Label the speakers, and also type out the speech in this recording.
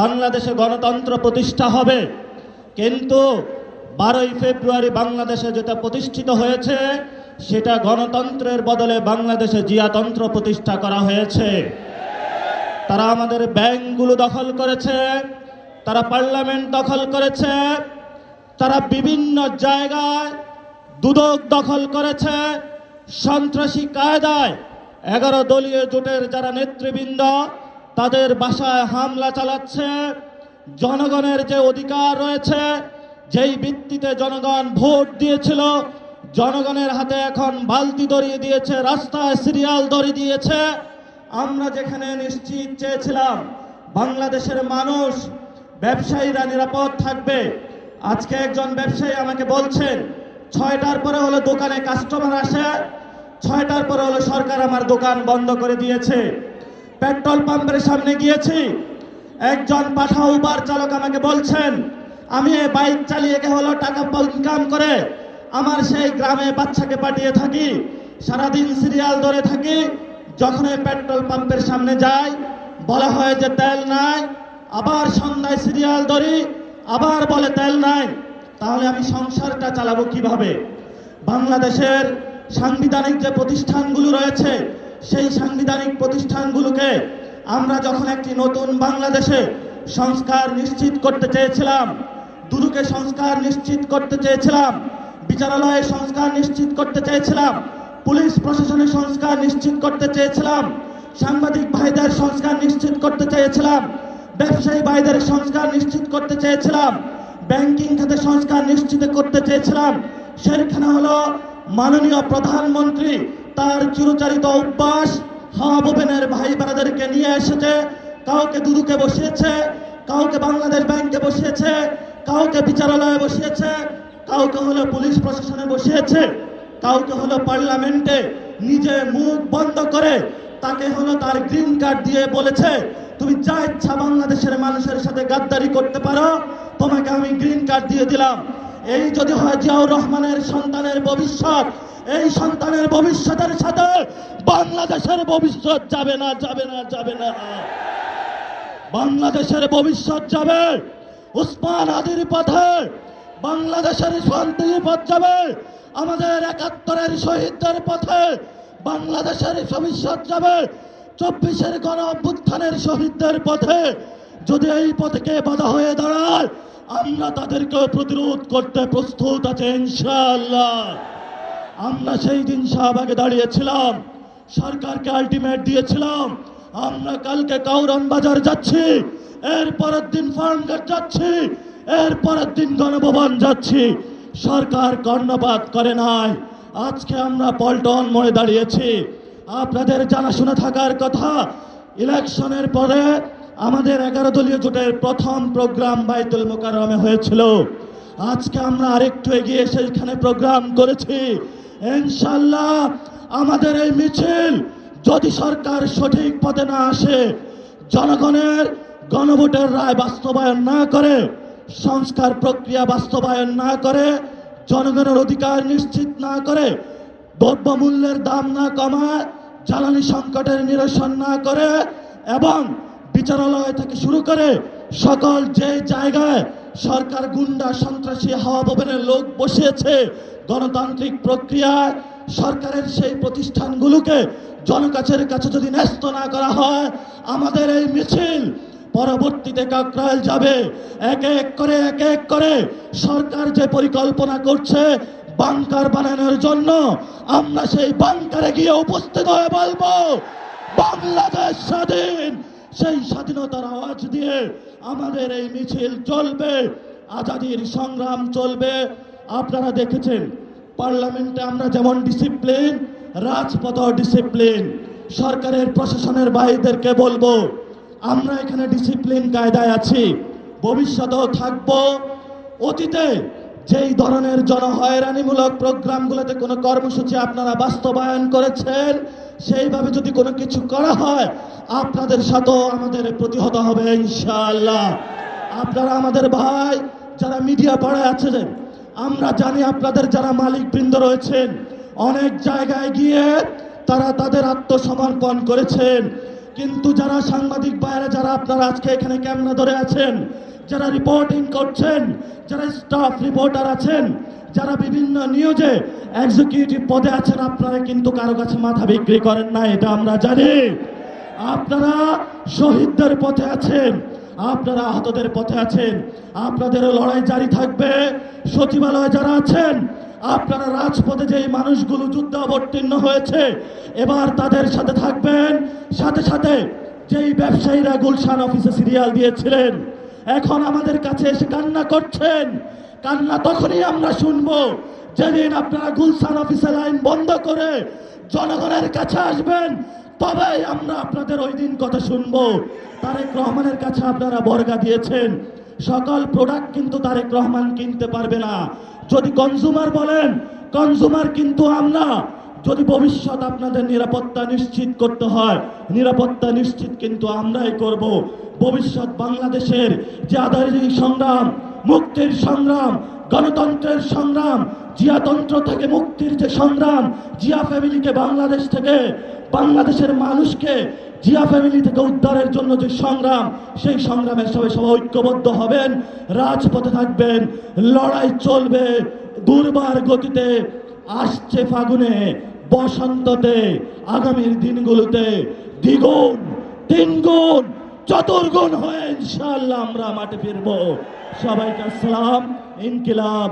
Speaker 1: বাংলাদেশে গণতন্ত্র প্রতিষ্ঠা হবে, কিন্তু 12ই ফেব্রুয়ারি বাংলাদেশে যেটা প্রতিষ্ঠিত হয়েছে সেটা গণতন্ত্রের বদলে বাংলাদেশে জিয়াতন্ত্র প্রতিষ্ঠা করা হয়েছে। তারা আমাদের ব্যাংকগুলো দখল করেছে, তারা পার্লামেন্ট দখল করেছে, তারা বিভিন্ন জায়গায় দুদক দখল করেছে, সন্ত্রাসী কায়দায় 11 দলীয় জোটের যারা নেতৃবৃন্দ তাদের বাসায় হামলা চালাচ্ছে। জনগণের যে অধিকার রয়েছে, যেই ভিত্তিতে জনগণ ভোট দিয়েছিল, জনগণের হাতে এখন বালতি ধরিয়ে দিয়েছে, রাস্তায় সিরিয়াল ধরিয়ে দিয়েছে। আমরা যেখানে নিশ্চিত চেয়েছিলাম বাংলাদেশের মানুষ, ব্যবসায়ীরা নিরাপদ থাকবে, আজকে একজন ব্যবসায়ী আমাকে বলছেন 6টার পরে হলো দোকানে কাস্টমার আসে, 6টার পরে হলো সরকার আমার দোকান বন্ধ করে দিয়েছে। পেট্রোল পাম্পের সামনে গিয়েছি, একজন পাঠা উবার চালক আমাকে বলছেন আমি এই বাইক চালিয়ে হলো টাকা ইনকাম করে আমার সেই গ্রামে বাচ্চাকে পাঠিয়ে থাকি, সারাদিন সিরিয়াল ধরে থাকি, যখন এই পেট্রোল পাম্পের সামনে যাই বলা হয় যে তেল নাই, আবার সন্ধ্যায় সিরিয়াল ধরি, আবার বলে তেল নাই। তাহলে আমি সংসারটা চালাবো কিভাবে? বাংলাদেশের সাংবিধানিক যে প্রতিষ্ঠানগুলো রয়েছে সেই সাংবিধানিক প্রতিষ্ঠানগুলোকে আমরা যখন একটি নতুন বাংলাদেশে সংস্কার নিশ্চিত করতে চেয়েছিলাম, দুদকে সংস্কার নিশ্চিত করতে চেয়েছিলাম, বিচারালয়ে সংস্কার নিশ্চিত করতে চেয়েছিলাম, পুলিশ প্রশাসনের সংস্কার নিশ্চিত করতে চেয়েছিলাম, সাংবাদিক ভাইদের সংস্কার নিশ্চিত করতে চেয়েছিলাম, ব্যবসায়ী ভাইদের সংস্কার নিশ্চিত করতে চেয়েছিলাম, ব্যাংকিং খাতে সংস্কার নিশ্চিত করতে চেয়েছিলাম, সেখানে হলো মাননীয় প্রধানমন্ত্রী তার চিরচারিত অভ্যাস হাওয়া বোবেনের ভাই বোনেদেরকে নিয়ে এসেছে, কাউকে দুদকে বসিয়েছে, কাউকে বাংলাদেশ ব্যাংকে বসিয়েছে, কাউকে বিচারালয়ে বসিয়েছে, কাউকে হলো পুলিশ প্রশাসনে বসিয়েছে, কাউকে হলো পার্লামেন্টে নিজে মুখ বন্ধ করে তাকে হলো তার গ্রিন কার্ড দিয়ে বলেছে তুমি যা ইচ্ছা বাংলাদেশের মানুষের সাথে গাদ্দারি করতে পারো, তোমাকে আমি গ্রিন কার্ড দিয়ে দিলাম। এই যদি হয় জিয়াউর রহমানের সন্তানের ভবিষ্যৎ, এই সন্তানের ভবিষ্যতের সাথে বাংলাদেশের ভবিষ্যৎ যাবে না, যাবে না, যাবে না। বাংলাদেশের ভবিষ্যৎ যাবে উসমান হাদির পথে, বাংলাদেশের শান্তির পথ যাবে আমাদের 71-এর শহীদদের পথে, বাংলাদেশের ভবিষ্যৎ যাবে 24-এর গণ অভ্যুত্থানের শহীদদের পথে। যদি এই পথকে বাধা হয়ে দাঁড়ায় আমরা তাদেরকে প্রতিরোধ করতে প্রস্তুত আছে ইনশাআল্লাহ। আমরা সেই দিন শাহবাগে দাঁড়িয়েছিলাম, সরকারকে আলটিমেট দিয়েছিলাম আমরা কালকে কাউরান বাজার যাচ্ছি, এর পরের দিন ফার্মগেট যাচ্ছি, এর পরের দিন গণভবন যাচ্ছি। সরকার কর্ণপাত করে নাই। আজকে আমরা পল্টন মোড়ে দাঁড়িয়েছি। আপনাদের জানাশোনা থাকার কথা, ইলেকশনের পরে আমাদের 11 দলীয় জোটের প্রথম প্রোগ্রাম বাইতুল মোকাররমে হয়েছিল। আজকে আমরা আরেকটু এগিয়ে সেইখানে প্রোগ্রাম করেছি। ইনশাআল্লাহ আমাদের এই মিছিল যদি সরকার সঠিক পথে না আসে, জনগণের গণভোটের রায় বাস্তবায়ন না করে, সংস্কার প্রক্রিয়া বাস্তবায়ন না করে, জনগণের অধিকার নিশ্চিত না করে, দ্রব্যমূল্যের দাম না কমায়, জ্বালানি সংকটের নিরসন না করে, এবং বিচারালয় থেকে শুরু করে সকল যে জায়গায় সরকার গুন্ডা সন্ত্রাসী হাওয়া বোবেনের লোক বসিয়েছে, গণতান্ত্রিক প্রক্রিয়ায় সরকারের সেই প্রতিষ্ঠানগুলোকে জনগণের কাছে যদি ন্যস্ত না করা হয়, আমাদের এই মিছিল পরবর্তীতে কাকরাইল যাবে। এক এক করে সরকার যে পরিকল্পনা করছে বাংকার বানানোর জন্য, আমরা সেই বাংকারে গিয়ে উপস্থিত হয়ে বলবো বাংলাদেশ স্বাধীন। সেই স্বাধীনতার আওয়াজ দিয়ে আমাদের এই মিছিল চলবে, আজাদির সংগ্রাম চলবে। আপনারা দেখেছেন পার্লামেন্টে আমরা যেমন ডিসিপ্লিন, রাজপথ ডিসিপ্লিন। সরকারের প্রশাসনের ভাইদেরকে বলবো আমরা এখানে ডিসিপ্লিন কায়দায় আছি, ভবিষ্যতেও থাকবো। অতীতে যেই ধরনের জনহয়রানিমূলক প্রোগ্রামগুলোতে কোনো কর্মসূচি আপনারা বাস্তবায়ন করেছেন, সেইভাবে যদি কোনো কিছু করা হয় আপনাদের সাথেও আমাদের প্রতিহত হবে ইনশাআল্লাহ। আপনারা আমাদের ভাই যারা মিডিয়া পাড়ায় আছেন, আমরা জানি আপনাদের যারা মালিকবৃন্দ রয়েছেন অনেক জায়গায় গিয়ে তারা তাদের আত্মসমর্পণ করেছেন। কিন্তু যারা সাংবাদিক ভাইয়েরা, যারা আপনারা আজকে এখানে ক্যামেরা ধরে আছেন, যারা রিপোর্টিং করছেন, যারা স্টাফ রিপোর্টার আছেন, যারা বিভিন্ন নিউজে এক্সিকিউটিভ পদে আছেন, আপনারা কিন্তু কারো কাছে মাথা বিক্রি করেন না, এটা আমরা জানি। আপনারা শহীদদের পথে আছেন, আপনারা আহতদের পথে আছেন, আপনাদেরও লড়াই জারি থাকবে। সচিবালয়ে যারা আছেন, আপনারা রাজপথে যেই মানুষগুলো যুদ্ধে অবতীর্ণ হয়েছে, এবার তাদের সাথে থাকবেন। সাথে সাথে যেই ব্যবসায়ীরা গুলশান অফিসে সিরিয়াল দিয়েছিলেন, এখন আমাদের কাছে এসে কান্না করছেন, কান্না তখনই আমরা শুনবো যেদিন আপনারা গুলশান অফিসে লাইন বন্ধ করে জনগণের কাছে আসবেন, তবেই আমরা আপনাদের ওই দিন কথা শুনবো। তারেক রহমানের কাছে আপনারা বর্গা দিয়েছেন, সকল প্রোডাক্ট কিন্তু তারেক রহমান কিনতে পারবে না। যদি কনজুমার বলেন, কনজুমার কিন্তু আমরা। যদি ভবিষ্যৎ আপনাদের নিরাপত্তা নিশ্চিত করতে হয়, নিরাপত্তা নিশ্চিত কিন্তু আমরাই করব। ভবিষ্যৎ বাংলাদেশের যে আদারি সংগ্রাম, মুক্তির সংগ্রাম, গণতন্ত্রের সংগ্রাম, জিয়াতন্ত্র থেকে মুক্তির যে সংগ্রাম, জিয়া ফ্যামিলিকে বাংলাদেশ থেকে, বাংলাদেশের মানুষকে জিয়া ফ্যামিলি থেকে উদ্ধারের জন্য যে সংগ্রাম, সেই সংগ্রামে সবাই ঐক্যবদ্ধ হবেন, রাজপথে থাকবেন, লড়াই চলবে দুর্বার গতিতে। আসছে ফাগুনে, বসন্ততে, আগামীর দিনগুলোতে দ্বিগুণ, তিনগুণ, চতুর্গুণ হয়ে ইনশাআল্লাহ আমরা মাঠে ফিরবো। সবাইকে আসসালাম। ইনকিলাব।